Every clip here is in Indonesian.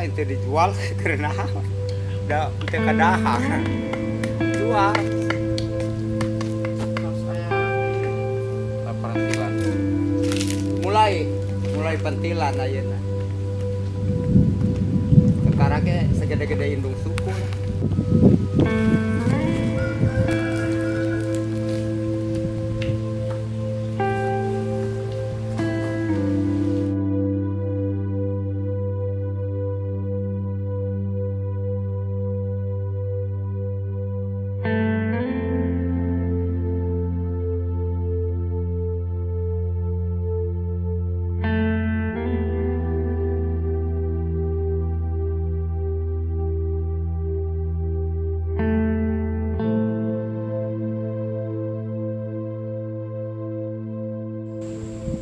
Itu dijual karena udah kadahar jual pentilan mulai pentilan ayeuna sekarang segede-gede indung suku.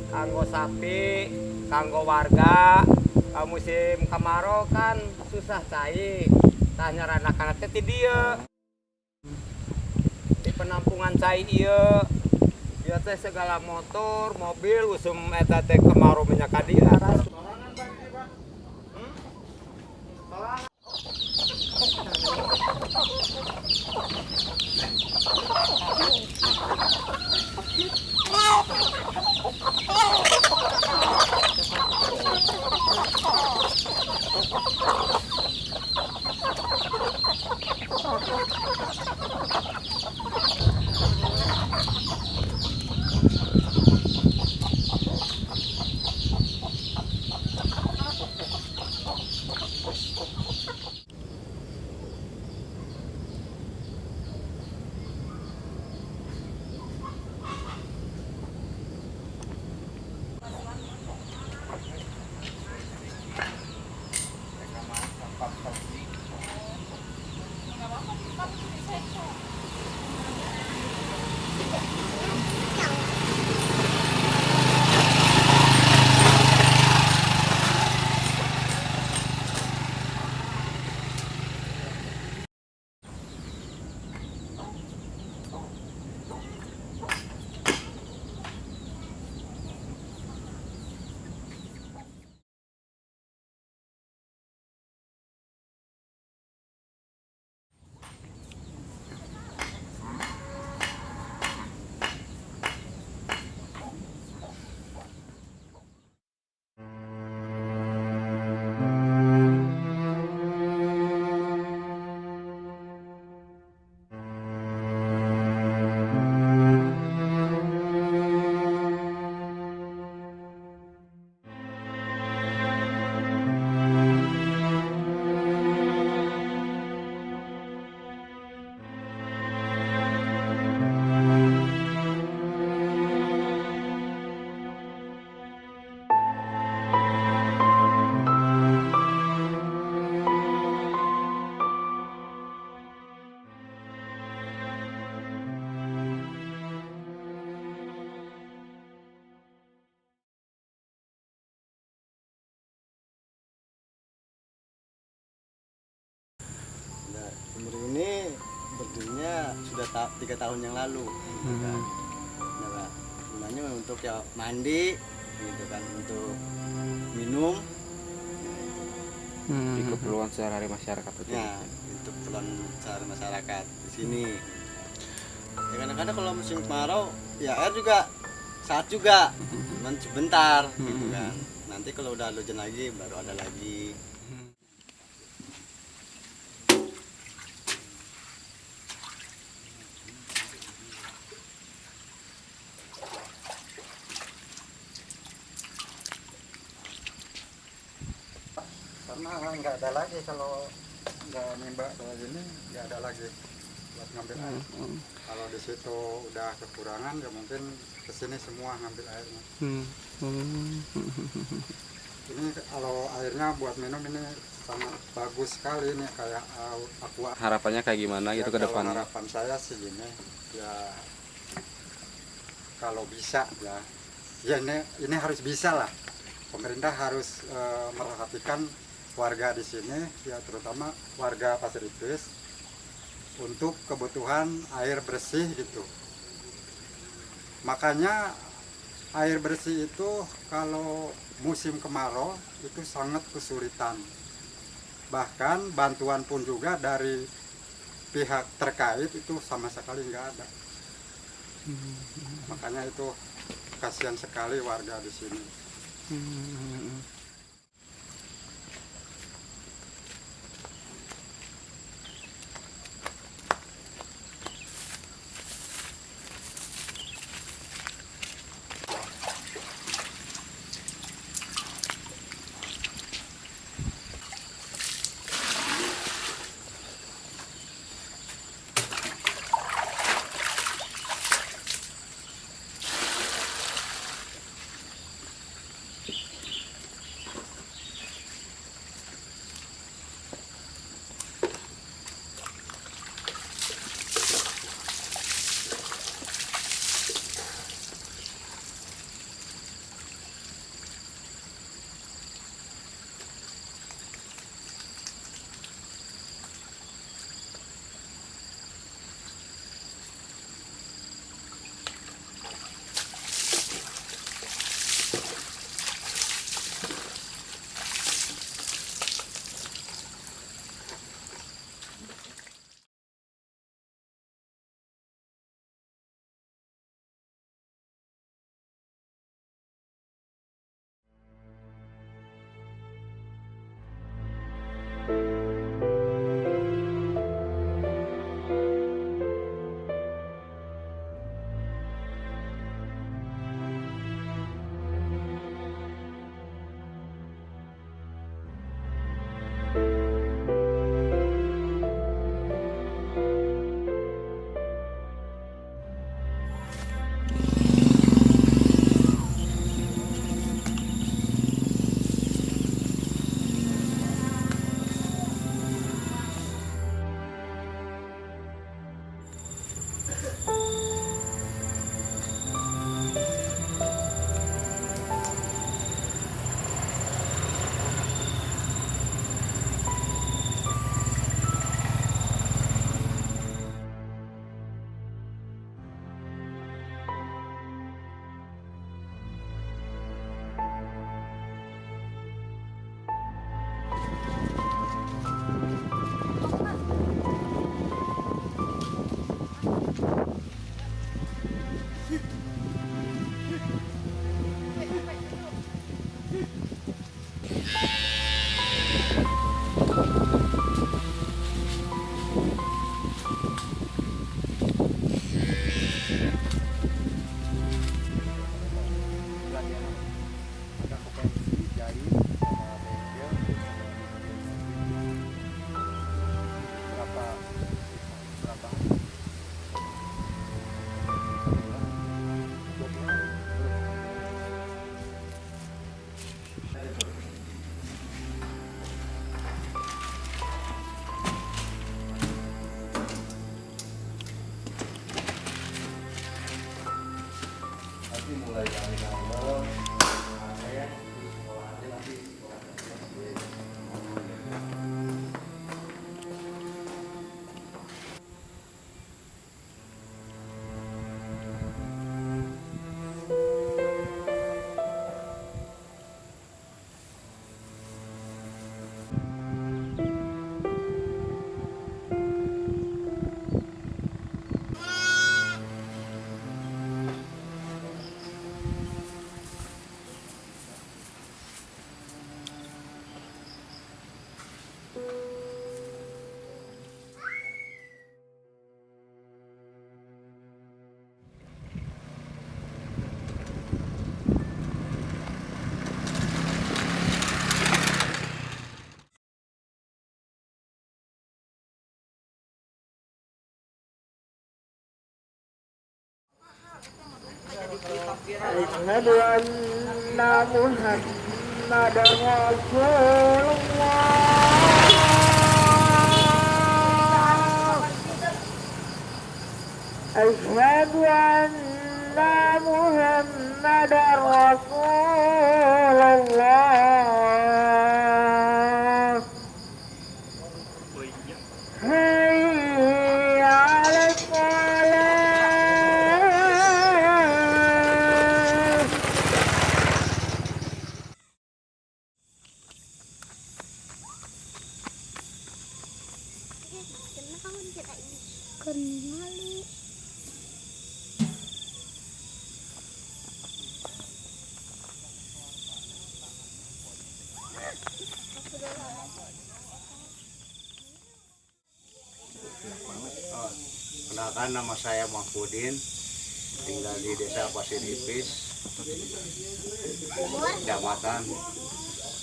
Kanggo sapi, kanggo warga, musim kemarau kan susah cai. Tanya anak-anak teh dia di penampungan cai ieu. Dia teh segala motor, mobil usum eta teh kemarau minyak ka dia ras. Sumur ini berdirinya sudah 3 tahun yang lalu. Nah, gunanya untuk ya mandi, gitu kan untuk minum. Di keperluan sehari-hari masyarakat itu. Ya, untuk keperluan sehari masyarakat di sini. Ya, kadang-kadang kalau musim kemarau ya air juga saat juga cuman sebentar gitu kan. Nanti kalau udah hujan lagi baru ada lagi. Karena nggak ada lagi kalau nggak nimba kayak gini, nggak ada lagi buat ngambil air. Kalau di situ udah kekurangan ya mungkin kesini semua ngambil airnya. Ini kalau airnya buat minum ini sangat bagus sekali nih, kayak aqua. Harapannya kayak gimana gitu ke Kalau depan? harapan saya sih gini ya, kalau bisa ya ini harus bisa lah. Pemerintah harus memperhatikan warga di sini, ya terutama warga Pasir Ipis untuk kebutuhan air bersih gitu. Makanya air bersih itu kalau musim kemarau itu sangat kesulitan. Bahkan bantuan pun juga dari pihak terkait itu sama sekali nggak ada. Makanya itu kasihan sekali warga di sini. Asyhadu anna Muhammadar Rasulullah. Asyhadu anna Muhammadar Rasulullah. Hayya 'alas shalah. Kenalkan, nama saya Mahfudin, tinggal di Desa Pasir Ipis, Kecamatan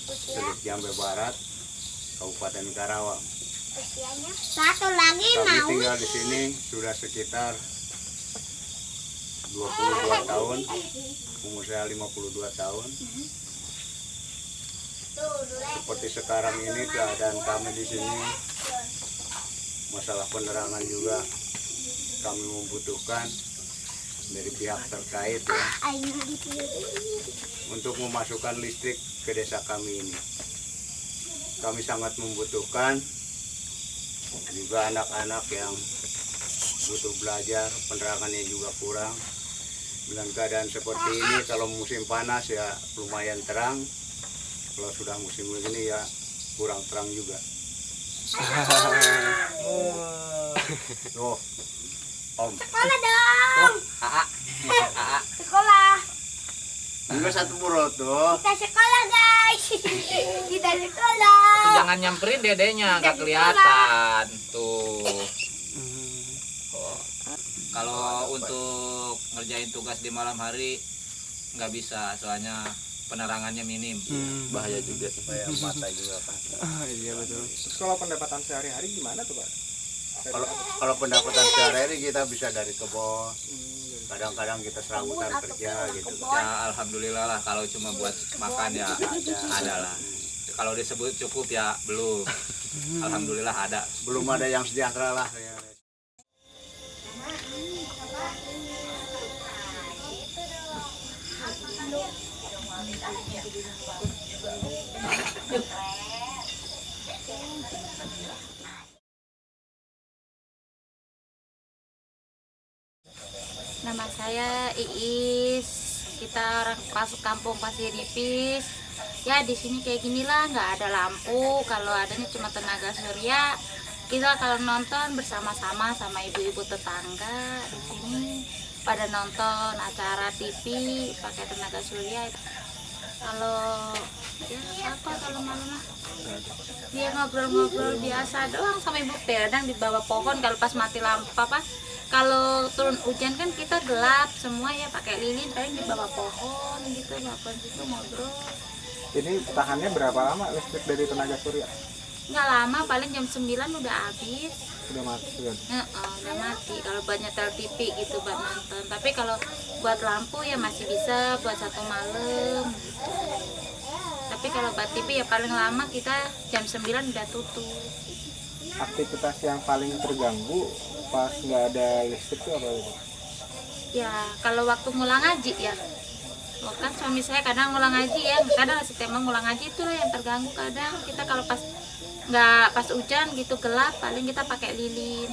Selik Jambe Barat, Kabupaten Karawang. Satu lagi Kami mau. tinggal di sini sudah sekitar 22 tahun, umur saya 52 tahun. Seperti sekarang ini keadaan kami di sini, masalah penerangan juga kami membutuhkan dari pihak terkait ya, untuk memasukkan listrik ke desa kami ini. Kami sangat membutuhkan, juga anak-anak yang butuh belajar, penerangannya juga kurang. Dengan keadaan seperti ini, kalau musim panas ya lumayan terang, kalau sudah musim begini ya kurang terang juga. Tuh, Om. Sekolah dong. Sekolah. Enggak satu burot tuh. Kita sekolah guys. Kita sekolah. Tuh, jangan nyamperin dedenya, nggak kelihatan tuh. Oh. Kalau untuk ngerjain tugas di malam hari nggak bisa, soalnya penerangannya minim. Bahaya juga. Supaya mata juga kan. Iya betul. Terus kalau pendapatan sehari-hari gimana tuh Pak? Kalau pendapatan sehari-hari kita bisa dari kebun. Kadang-kadang kita serabutan kerja gitu. Ya alhamdulillah lah, kalau cuma buat makan ya ada lah. Kalau disebut cukup ya belum. Alhamdulillah ada. Belum ada yang sejahtera lah. Nama saya Iis, kita orang kampung Pasir Ipis. Ya di sini kayak ginilah, nggak ada lampu, kalau adanya cuma tenaga surya. Kita kalau nonton bersama-sama sama ibu-ibu tetangga di sini pada nonton acara TV pakai tenaga surya. Kalau ya apa kalau malam lah dia ngobrol-ngobrol biasa doang sama ibu, kadang di bawah pohon. Kalau pas mati lampu apa, kalau turun hujan kan kita gelap semua ya, pakai lilin paling di bawah pohon gitu, bawah situ ngobrol. Ini tahannya berapa lama listrik dari tenaga surya? Nggak lama, paling jam 9 udah habis. Udah mati kan? Udah mati kalau buat nyetel TV gitu buat nonton. Tapi kalau buat lampu ya masih bisa buat 1 malam gitu. Tapi kalau buat TV ya paling lama kita jam 9 udah tutup. Aktivitas yang paling terganggu pas nggak ada listrik itu apa itu? Ya kalau waktu ngulang ngaji ya, kan suami saya kadang ngulang ngaji ya, kadang si tema ngulang ngaji itu yang terganggu. Kadang kita kalau pas nggak pas hujan gitu gelap, paling kita pakai lilin.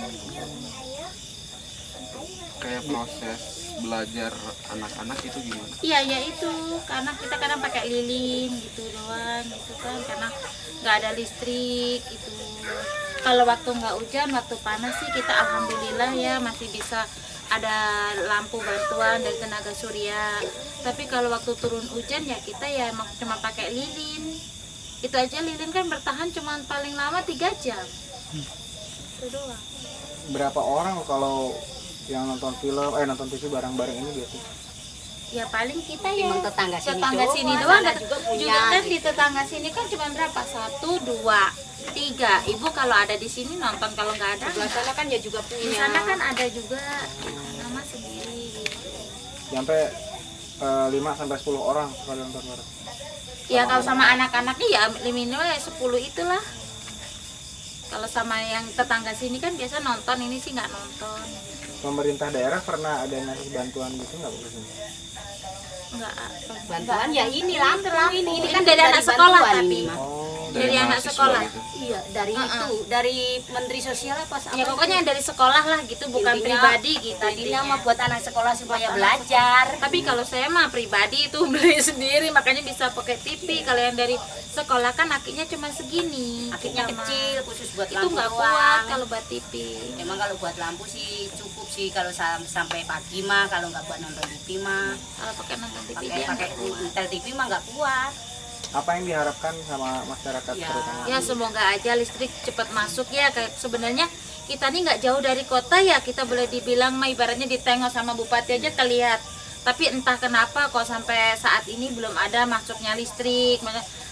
Kayak proses belajar anak-anak itu gimana? Iya ya itu, karena kita kadang pakai lilin gitu doang gitu kan, karena nggak ada listrik itu. Kalau waktu nggak hujan, waktu panas sih kita alhamdulillah ya masih bisa ada lampu bantuan dari tenaga surya. Tapi kalau waktu turun hujan ya kita ya emang cuma pakai lilin. Itu aja lilin kan bertahan cuma paling lama 3 jam. Itu doang. Berapa orang kalau yang nonton film, nonton TV bareng-bareng ini biasanya? Ya paling kita ya Emang tetangga sini doang, doang. sana juga punya. Juga kan di tetangga sini kan cuma berapa? 1, 2, 3. Ibu kalau ada di sini nonton, kalau nggak ada Sebelah sana kan ya juga di punya. sana kan ada juga nama sendiri. Sampai 5-10 orang sekali nonton bareng. Ya kalau sama anak-anaknya ya minimal ya 10 itulah. Kalau sama yang tetangga sini kan biasa nonton, ini sih nggak nonton. Pemerintah daerah pernah ada ngasih bantuan gitu nggak Bu? Nggak. Bantuan ya ini lampu Ini kan dari anak sekolah bantuan tapi. ini, Mah. Oh, Dari anak mahasiswa sekolah. gitu. Iya, dari itu, dari Menteri Sosial apa Ya pokoknya dari sekolah lah gitu, bukan Intinya, pribadi gitu. tadinya intinya. mah buat anak sekolah supaya Buat anak belajar. Tapi kalau saya mah pribadi itu beli sendiri, makanya bisa pakai TV. Kalau yang dari sekolah kan akinya cuma segini. Akhirnya Kita mah. kecil khusus buat Itu lampu nggak doang. kuat kalau buat TV. Emang kalau buat lampu sih cukup sih kalau sampai pagi mah, kalau nggak buat nonton TV mah Kalau pakai nonton TV pakai dia pakai nggak kuat. intel TV mah nggak kuat. apa yang diharapkan sama masyarakat Ya. terutama? Ya semoga aja listrik cepat masuk ya. Kayak sebenarnya kita nih nggak jauh dari kota ya, kita boleh dibilang mah ibaratnya ditengok sama bupati aja terlihat. Tapi entah kenapa kok sampai saat ini belum ada masuknya listrik.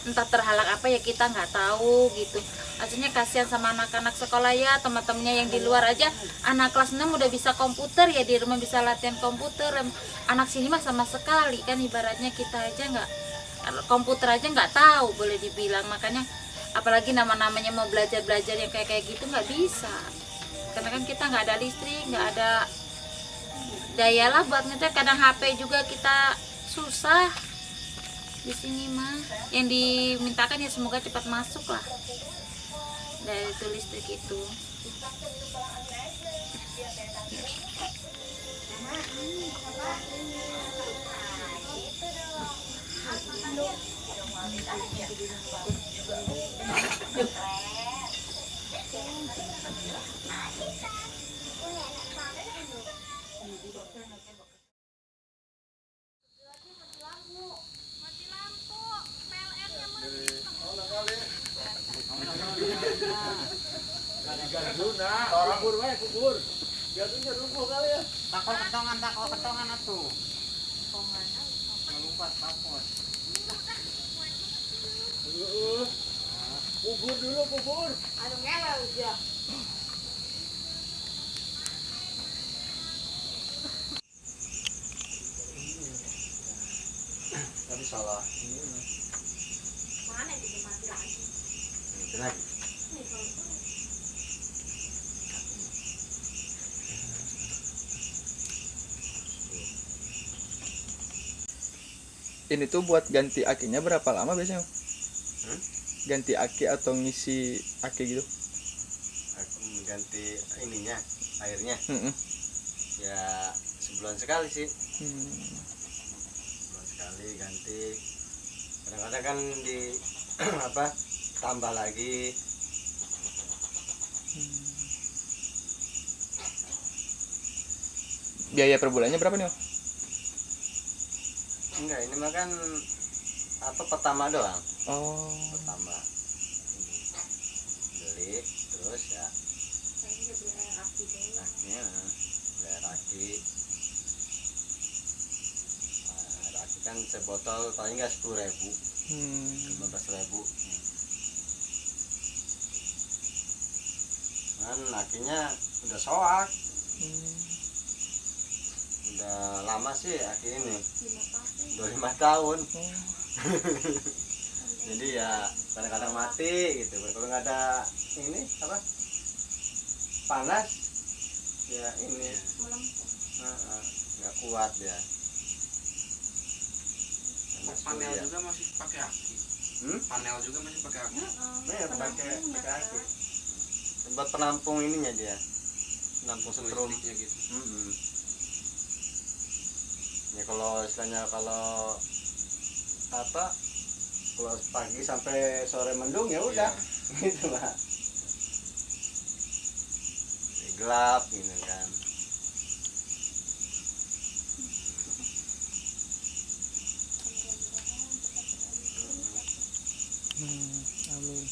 Entah terhalang apa ya kita nggak tahu gitu. Maksudnya kasihan sama anak-anak sekolah ya, teman-temannya yang di luar aja. Anak kelas 6 udah bisa komputer ya, di rumah bisa latihan komputer. Anak sini mah sama sekali kan, ibaratnya kita aja nggak, komputer aja nggak tahu boleh dibilang. Makanya apalagi namanya mau belajar yang kayak gitu nggak bisa, karena kan kita nggak ada listrik, nggak ada daya lah buat ngetek. Kadang HP juga kita susah di sini mah. Yang dimintakan ya semoga cepat masuk lah dari itu listrik itu. Tapi salah ini itu lagi. Ini tuh buat ganti akinya berapa lama biasanya? Ganti aki atau ngisi aki gitu? Aku mengganti ininya, airnya Mm-mm. ya sebulan sekali sih. Hmm. Sebulan sekali ganti. Kadang-kadang kan di apa tambah lagi. Biaya per bulannya berapa nih? Om? Enggak, ini mah kan apa pertama doang. Oh. Pertama ini beli terus ya akinya beli air aki. Air aki kan sebotol paling nggak 10.000, 15.000. Kan akinya udah soak, udah lama sih aki ini, udah 5 tahun. Jadi ya kadang-kadang mati gitu. Kalau nggak ada ini apa panas ya ini nggak kuat ya. Panel juga masih pakai aki. Panel juga masih pakai aki. Ya, pakai aki. Buat penampung ininya dia, penampung setrum. Listriknya gitu. Ya kalau istilahnya kalau apa, kalau pagi sampai sore mendung ya udah gitu lah, gelap gitu kan. Amin.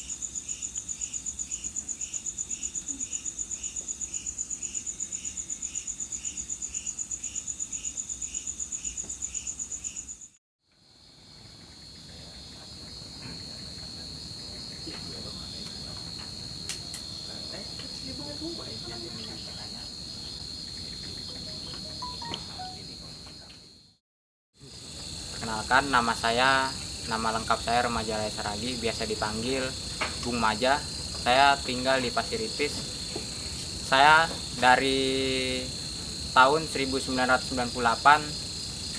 perkenalkan, nama lengkap saya Remaja Raya Saragi, biasa dipanggil Bung Maja. Saya tinggal di Pasir Ipis. Saya dari tahun 1998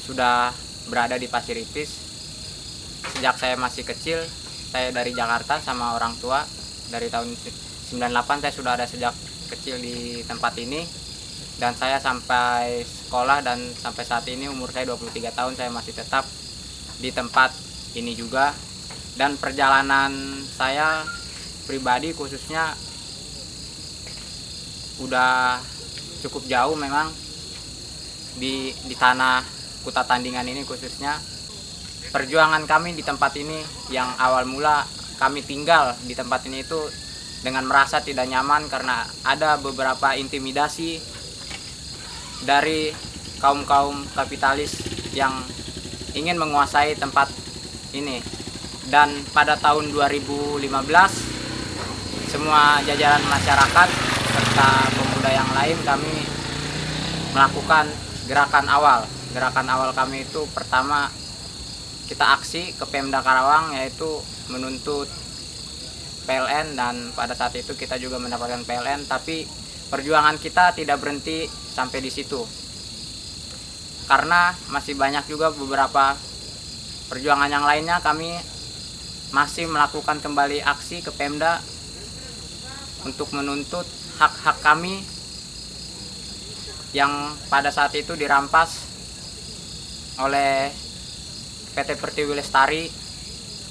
sudah berada di Pasir Ipis. Sejak saya masih kecil, saya dari Jakarta sama orang tua. Dari tahun 98 saya sudah ada sejak kecil di tempat ini. Dan saya sampai sekolah dan sampai saat ini umur saya 23 tahun saya masih tetap di tempat ini juga. Dan perjalanan saya pribadi khususnya udah cukup jauh memang di tanah Kuta Tandingan ini khususnya. Perjuangan kami di tempat ini yang awal mula kami tinggal di tempat ini itu dengan merasa tidak nyaman karena ada beberapa intimidasi dari kaum-kaum kapitalis yang ingin menguasai tempat ini. Dan pada tahun 2015 semua jajaran masyarakat serta pemuda yang lain kami melakukan gerakan awal. Gerakan awal kami itu pertama kita aksi ke Pemda Karawang, yaitu menuntut PLN, dan pada saat itu kita juga mendapatkan PLN. Tapi perjuangan kita tidak berhenti sampai di situ, karena masih banyak juga beberapa perjuangan yang lainnya. Kami masih melakukan kembali aksi ke Pemda untuk menuntut hak-hak kami yang pada saat itu dirampas oleh PT Pertiwi Lestari.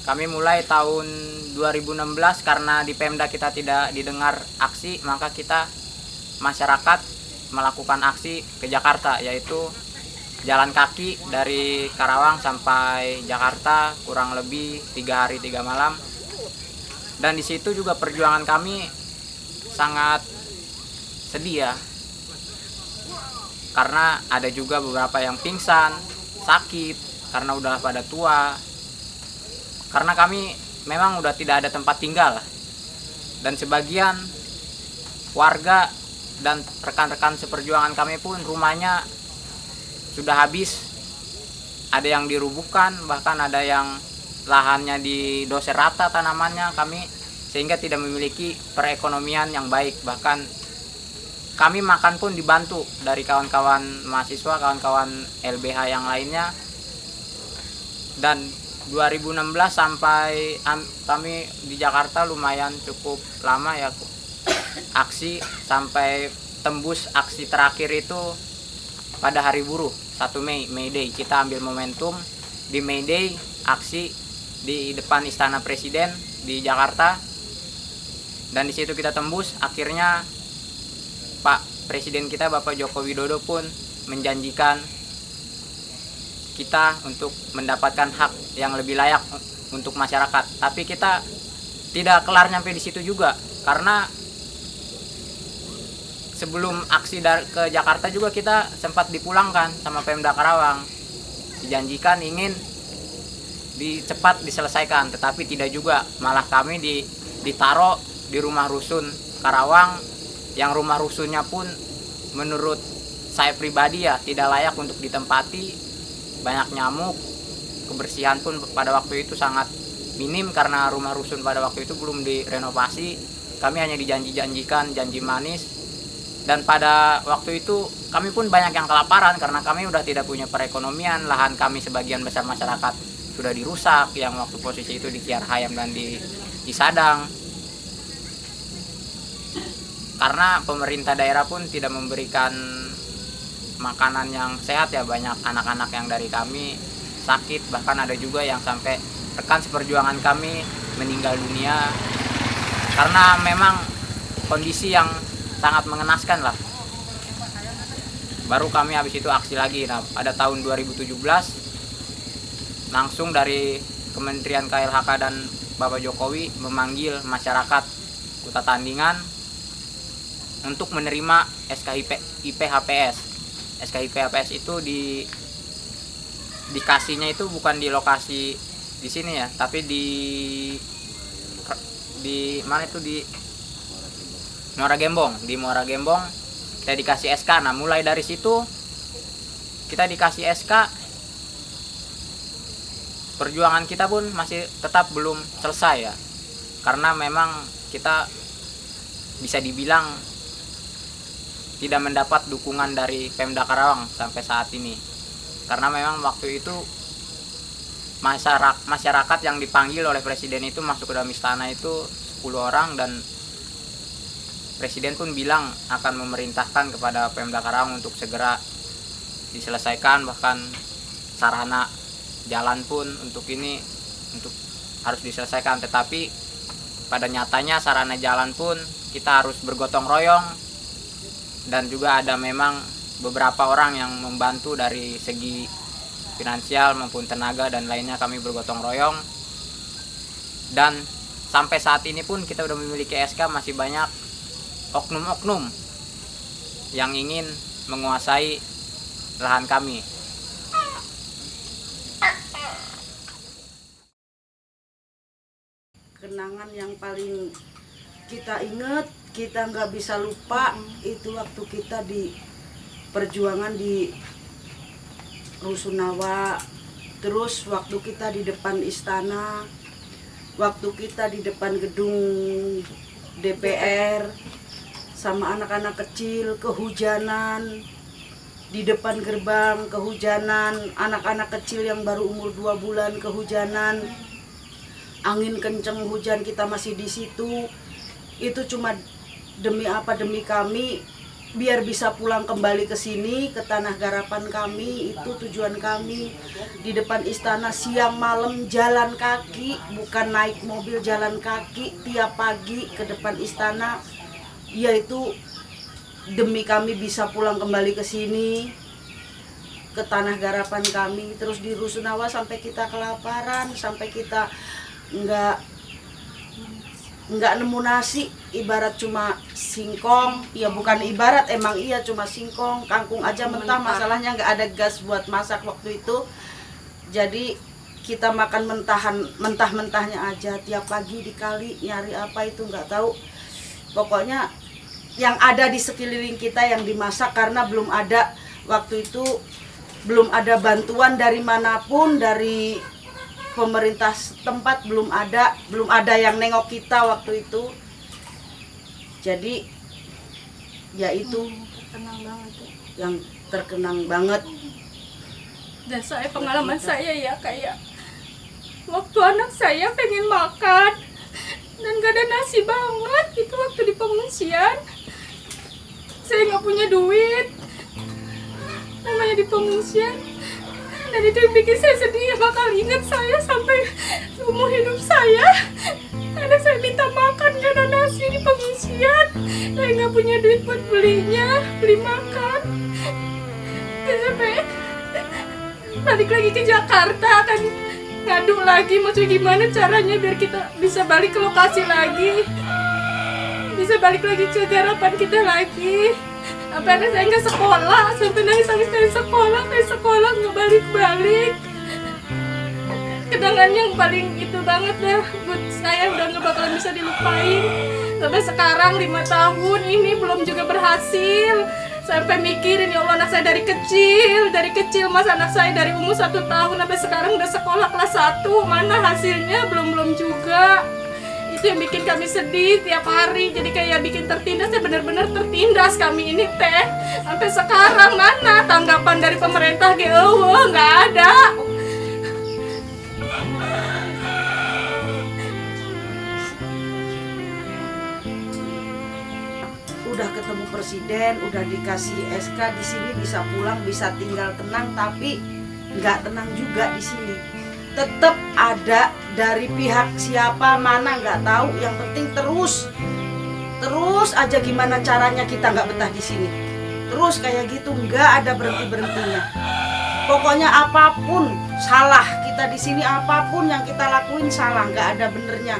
Kami mulai tahun 2016 karena di Pemda kita tidak didengar aksi, maka kita masyarakat melakukan aksi ke Jakarta, yaitu jalan kaki dari Karawang sampai Jakarta kurang lebih 3 hari 3 malam. Dan di situ juga perjuangan kami sangat sedih ya, karena ada juga beberapa yang pingsan, sakit karena udah pada tua, karena kami memang udah tidak ada tempat tinggal. Dan sebagian warga dan rekan-rekan seperjuangan kami pun rumahnya sudah habis, ada yang dirubuhkan, bahkan ada yang lahannya didoser rata tanamannya kami, sehingga tidak memiliki perekonomian yang baik. Bahkan kami makan pun dibantu dari kawan-kawan mahasiswa, kawan-kawan LBH yang lainnya. Dan 2016 sampai kami di Jakarta lumayan cukup lama ya aksi, sampai tembus aksi terakhir itu pada hari buruh 1 Mei, May Day. Kita ambil momentum di May Day, aksi di depan Istana Presiden di Jakarta, dan di situ kita tembus. Akhirnya Pak Presiden kita, Bapak Joko Widodo pun menjanjikan kita untuk mendapatkan hak yang lebih layak untuk masyarakat. Tapi kita tidak kelar nyampe di situ juga, karena sebelum aksi ke Jakarta juga kita sempat dipulangkan sama Pemda Karawang. Dijanjikan ingin cepat diselesaikan, tetapi tidak juga. Malah kami ditaruh di rumah rusun Karawang, yang rumah rusunnya pun menurut saya pribadi ya tidak layak untuk ditempati. Banyak nyamuk, kebersihan pun pada waktu itu sangat minim karena rumah rusun pada waktu itu belum direnovasi. Kami hanya dijanjikan janji manis, dan pada waktu itu kami pun banyak yang kelaparan karena kami udah tidak punya perekonomian. Lahan kami sebagian besar masyarakat sudah dirusak, yang waktu posisi itu di Kiar Hayam dan di Sadang, karena pemerintah daerah pun tidak memberikan makanan yang sehat ya. Banyak anak-anak yang dari kami sakit, bahkan ada juga yang sampai rekan seperjuangan kami meninggal dunia karena memang kondisi yang sangat mengenaskan lah. Baru kami habis itu aksi lagi. Nah, pada tahun 2017 langsung dari Kementerian KLHK dan Bapak Jokowi memanggil masyarakat Kuta Tandingan untuk menerima SKIP-HPS. SKIP-HPS itu dikasihnya itu bukan di lokasi di sini ya, tapi di mana itu, di Muara Gembong. Di Muara Gembong kita dikasih SK. Nah, mulai dari situ kita dikasih SK perjuangan kita pun masih tetap belum selesai ya, karena memang kita bisa dibilang tidak mendapat dukungan dari Pemda Karawang sampai saat ini, karena memang waktu itu masyarakat yang dipanggil oleh presiden itu masuk ke dalam istana itu 10 orang, dan presiden pun bilang akan memerintahkan kepada Pemda Karawang untuk segera diselesaikan, bahkan sarana jalan pun untuk harus diselesaikan. Tetapi pada nyatanya sarana jalan pun kita harus bergotong royong, dan juga ada memang beberapa orang yang membantu dari segi finansial maupun tenaga dan lainnya. Kami bergotong royong, dan sampai saat ini pun kita udah memiliki SK, masih banyak oknum-oknum yang ingin menguasai lahan kami. Kenangan yang paling kita ingat, kita nggak bisa lupa, itu waktu kita di perjuangan di Rusunawa, terus waktu kita di depan istana, waktu kita di depan gedung DPR sama anak-anak kecil kehujanan, di depan gerbang kehujanan, anak-anak kecil yang baru umur 2 bulan kehujanan, angin kenceng, hujan, kita masih di situ. Itu cuma demi apa? Demi kami biar bisa pulang kembali ke sini, ke tanah garapan kami. Itu tujuan kami. Di depan istana siang malam jalan kaki, bukan naik mobil, jalan kaki tiap pagi ke depan istana, yaitu demi kami bisa pulang kembali ke sini, ke tanah garapan kami. Terus di Rusunawa sampai kita kelaparan, sampai kita nggak nemu nasi, ibarat cuma singkong. Ya bukan ibarat, emang iya cuma singkong, kangkung aja mentah. Masalahnya nggak ada gas buat masak waktu itu, jadi kita makan mentah-mentahnya aja. Tiap pagi di kali nyari apa itu nggak tahu, pokoknya yang ada di sekeliling kita yang dimasak, karena belum ada waktu itu, belum ada bantuan dari manapun, dari pemerintah setempat belum ada yang nengok kita waktu itu. Jadi ya itu yang terkenang banget. Dan pengalaman saya ya, kayak waktu anak saya pengen makan dan gak ada nasi banget, itu waktu di pengungsian. Saya nggak punya duit, namanya di pengungsian. Dan itu yang bikin saya sedih, bakal ingat saya sampai umur hidup saya. Anak saya minta makan gak ada nasi di pengungsian, saya nggak punya duit buat beli makan. Dan sampai balik lagi ke Jakarta, kan ngadu lagi, maksudnya gimana caranya biar kita bisa balik ke lokasi lagi, bisa balik lagi ke garapan kita lagi. Apa anak saya nggak sekolah, sampai nangis-nangis dari sekolah nggak balik-balik. Kenangan yang paling itu banget dah buat saya, udah nggak bakalan bisa dilupain. Sampai sekarang 5 tahun ini belum juga berhasil. Sampai mikirin, ya Allah, anak saya dari kecil mas, anak saya dari umur 1 tahun sampai sekarang udah sekolah kelas 1, mana hasilnya? Belum juga. Itu yang bikin kami sedih tiap hari, jadi kayak bikin tertindas, ya benar-benar tertindas kami ini teh. Sampai sekarang mana tanggapan dari pemerintah, nggak ada. Udah ketemu presiden, udah dikasih SK, di sini bisa pulang, bisa tinggal tenang, tapi nggak tenang juga di sini. Tetap ada dari pihak siapa mana nggak tahu, yang penting terus aja gimana caranya kita nggak betah di sini. Terus kayak gitu, nggak ada berhentinya. Pokoknya apapun salah kita di sini, apapun yang kita lakuin salah, nggak ada benernya.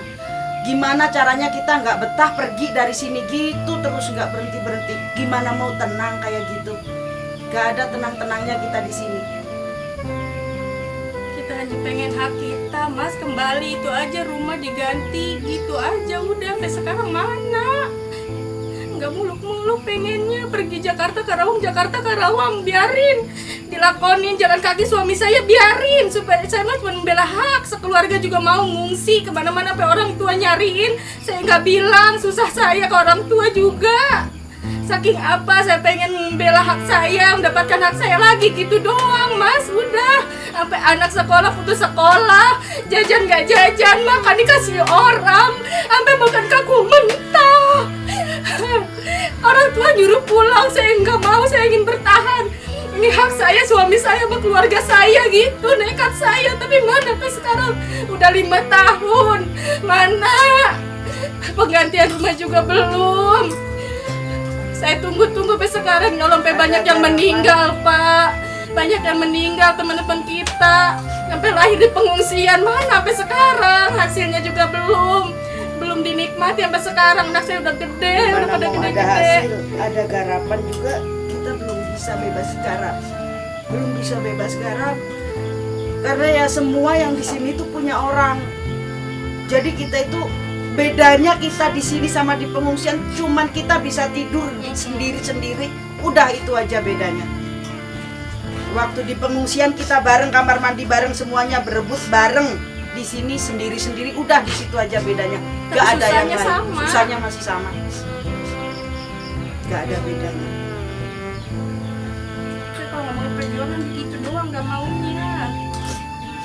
Gimana caranya kita nggak betah pergi dari sini gitu terus, nggak berhenti. Gimana mau tenang kayak gitu? Nggak ada tenang-tenangnya kita di sini. Kita hanya pengen hak kita, mas, kembali, itu aja, rumah diganti, gitu aja udah. Sampai sekarang mana? nggak muluk-muluk pengennya pergi Jakarta Karawang, biarin dilakonin jalan kaki suami saya, biarin, supaya saya mah cuma membela hak. Sekeluarga juga mau ngungsi kemana-mana sampai orang tua nyariin, saya nggak bilang susah saya ke orang tua juga. Saking apa saya pengen membela hak saya, mendapatkan hak saya lagi, gitu doang Mas. Udah, sampai anak sekolah putus sekolah, jajan gak jajan, makan dikasih orang, sampai makan kaku mentah. Orang tua nyuruh pulang, saya nggak mau, saya ingin bertahan. Ini hak saya, suami saya, sama keluarga saya gitu, nekat saya. Tapi mana sampai sekarang udah 5 tahun, mana penggantian rumah juga belum. Saya tunggu-tunggu sampai sekarang, nyolong sampai banyak yang meninggal Pak. Banyak yang meninggal teman-teman kita, sampai lahir di pengungsian, mana sampai sekarang hasilnya juga belum dinikmati sampai sekarang. Anak saya udah gede, udah pada gede-gede. Ada hasil, ada garapan juga, kita belum bisa bebas garap. Karena ya semua yang di sini tuh punya orang. Jadi kita itu bedanya, kita di sini sama di pengungsian cuman kita bisa tidur sendiri-sendiri, udah itu aja bedanya. Waktu di pengungsian kita bareng, kamar mandi bareng, semuanya berebut bareng. Di sini sendiri-sendiri, udah di situ aja bedanya. Gak ada yang lain. Susahnya masih sama. Gak ada bedanya. Saya kalau ngomongin perjuangan begitu doang, gak maunya.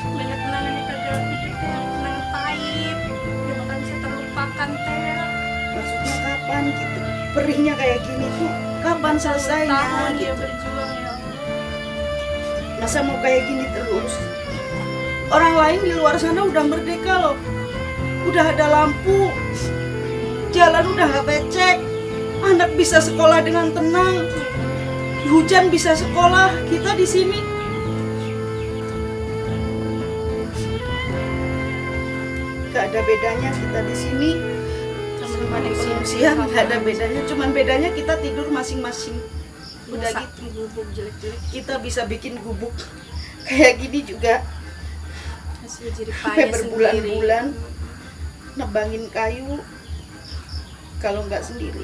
Banyak kenangan di perjuangan hidup, kenangan pahit, yang bakal bisa terlupakan teh. Maksudnya kapan gitu? Perihnya kayak gini tuh kapan selesainya? Tahun dia Gitu. berjuang ya. Masa mau kayak gini terus? Orang lain di luar sana udah merdeka loh. Udah ada lampu. Jalan udah gak becek. Anak bisa sekolah dengan tenang. Hujan bisa sekolah. Kita di sini gak ada bedanya, kita di sini sama di pengungsian gak ada bedanya. Cuman bedanya kita tidur masing-masing. Udah gitu. Gubuk jelek-jelek. Kita bisa bikin gubuk kayak gini juga. Hasil jerih Sampai payah berbulan-bulan nebangin kayu kalau nggak sendiri.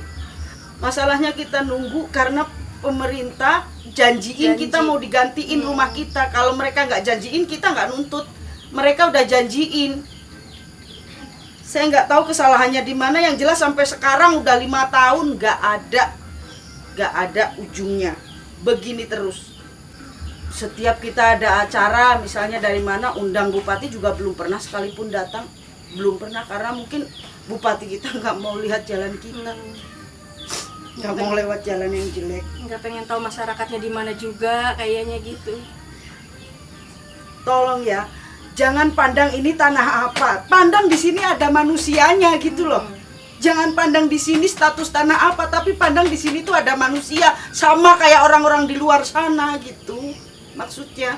Masalahnya kita nunggu karena pemerintah janjiin kita mau digantiin rumah kita. Kalau mereka nggak janjiin, kita nggak nuntut. Mereka udah janjiin. Saya nggak tahu kesalahannya di mana. Yang jelas sampai sekarang udah 5 tahun nggak ada ujungnya. Begini terus. Setiap kita ada acara, misalnya dari mana, undang bupati juga belum pernah sekalipun datang. Belum pernah, karena mungkin bupati kita nggak mau lihat jalan kita. Nggak mau lewat jalan yang jelek. Nggak pengen tahu masyarakatnya di mana juga, kayaknya gitu. Tolong ya, jangan pandang ini tanah apa. Pandang di sini ada manusianya gitu loh. Jangan pandang di sini status tanah apa, tapi pandang di sini tuh ada manusia, sama kayak orang-orang di luar sana gitu. Maksudnya